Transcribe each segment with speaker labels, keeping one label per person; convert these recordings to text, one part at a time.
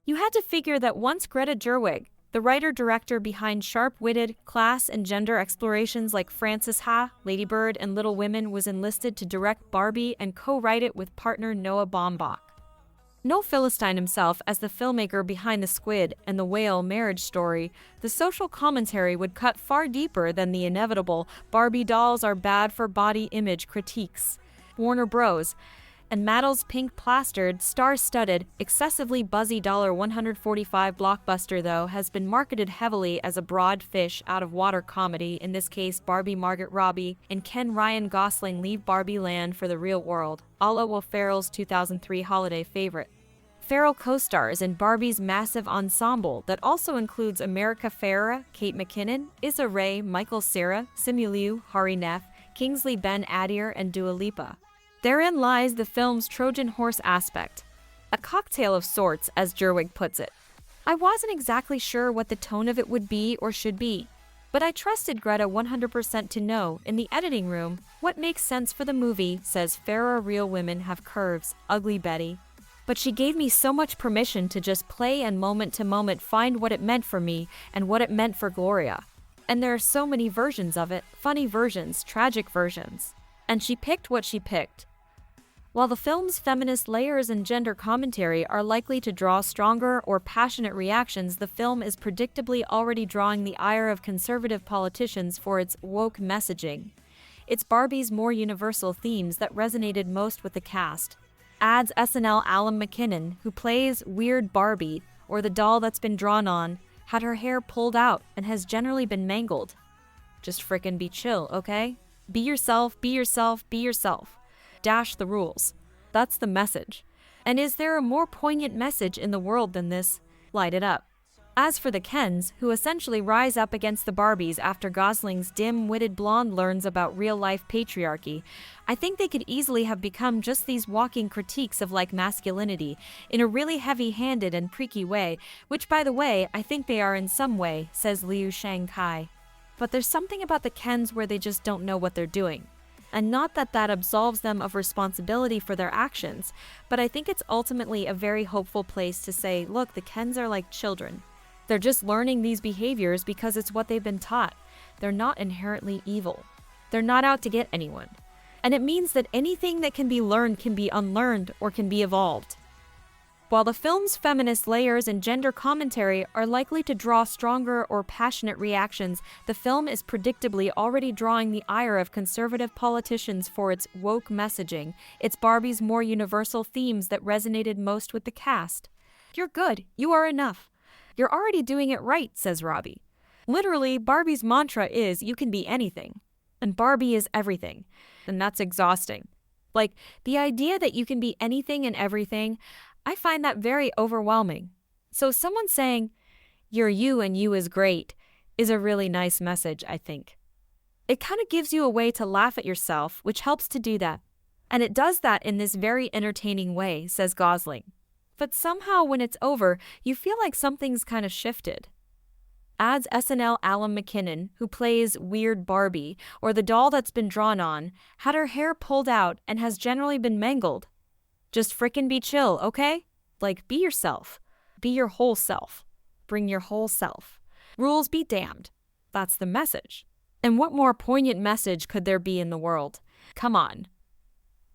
Speaker 1: You had to figure that once Greta Gerwig, the writer-director behind sharp-witted, class and gender explorations like Frances Ha, Ladybird and Little Women, was enlisted to direct Barbie and co-write it with partner Noah Baumbach. No Philistine himself as the filmmaker behind the Squid and the Whale marriage story, the social commentary would cut far deeper than the inevitable Barbie dolls are bad for body image critiques. Warner Bros. And Mattel's pink-plastered, star-studded, excessively buzzy $145 blockbuster, though, has been marketed heavily as a broad fish out of water comedy. In this case, Barbie Margot Robbie and Ryan Gosling leave Barbie Land for the real world, a la Will Ferrell's 2003 holiday favorite. Ferrell co-stars in Barbie's massive ensemble that also includes America Ferrera, Kate McKinnon, Issa Rae, Cera, Simu Liu, Hari Nef, Kingsley, Ben-Adir, and Dua Lipa. Therein lies the film's Trojan Horse aspect. A cocktail of sorts, as Gerwig puts it. I wasn't exactly sure what the tone of it would be or should be, but I trusted Greta 100% to know, in the editing room, what makes sense for the movie, says Ferrera. Real women have curves, ugly Betty. But she gave me so much permission to just play and moment to moment find what it meant for me and what it meant for Gloria. And there are so many versions of it, funny versions, tragic versions. And she picked what she picked. While the film's feminist layers and gender commentary are likely to draw stronger or passionate reactions, the film is predictably already drawing the ire of conservative politicians for its woke messaging. It's Barbie's more universal themes that resonated most with the cast, adds SNL alum McKinnon, who plays Weird Barbie, or the doll that's been drawn on, had her hair pulled out and has generally been mangled. Just frickin' be chill, okay? Be yourself, be yourself, be yourself. Dash the rules. That's the message. And is there a more poignant message in the world than this? Light it up. As for the Kens, who essentially rise up against the Barbies after Gosling's dim-witted blonde learns about real-life patriarchy, I think they could easily have become just these walking critiques of masculinity in a really heavy-handed and preaky way, which, by the way, I think they are in some way, says Liu Shanghai. But there's something about the Kens where they just don't know what they're doing. And not that that absolves them of responsibility for their actions, but I think it's ultimately a very hopeful place to say, look, the Kens are like children. They're just learning these behaviors because it's what they've been taught. They're not inherently evil. They're not out to get anyone. And it means that anything that can be learned can be unlearned or can be evolved. While the film's feminist layers and gender commentary are likely to draw stronger or passionate reactions, the film is predictably already drawing the ire of conservative politicians for its woke messaging. It's Barbie's more universal themes that resonated most with the cast. You're good. You are enough. You're already doing it right, says Robbie. Literally, Barbie's mantra is, you can be anything. And Barbie is everything. And that's exhausting. The idea that you can be anything and everything, I find that very overwhelming. So someone saying, you're you and you is great, is a really nice message, I think. It kind of gives you a way to laugh at yourself, which helps to do that. And it does that in this very entertaining way, says Gosling. But somehow when it's over, you feel like something's kind of shifted. Adds SNL alum McKinnon, who plays Weird Barbie, or the doll that's been drawn on, had her hair pulled out and has generally been mangled. Just frickin' be chill, okay? Be yourself. Be your whole self. Bring your whole self. Rules be damned. That's the message. And what more poignant message could there be in the world? Come on.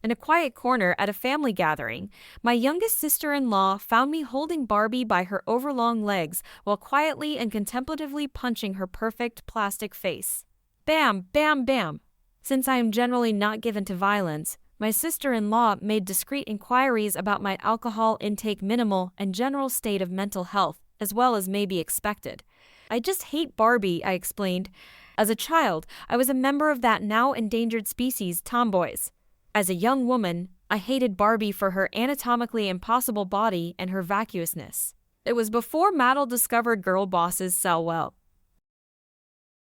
Speaker 1: In a quiet corner at a family gathering, my youngest sister-in-law found me holding Barbie by her overlong legs while quietly and contemplatively punching her perfect plastic face. Bam, bam, bam. Since I am generally not given to violence, my sister-in-law made discreet inquiries about my alcohol intake, minimal, and general state of mental health, as well as may be expected. I just hate Barbie, I explained. As a child, I was a member of that now endangered species, tomboys. As a young woman, I hated Barbie for her anatomically impossible body and her vacuousness. It was before Mattel discovered girl bosses sell well.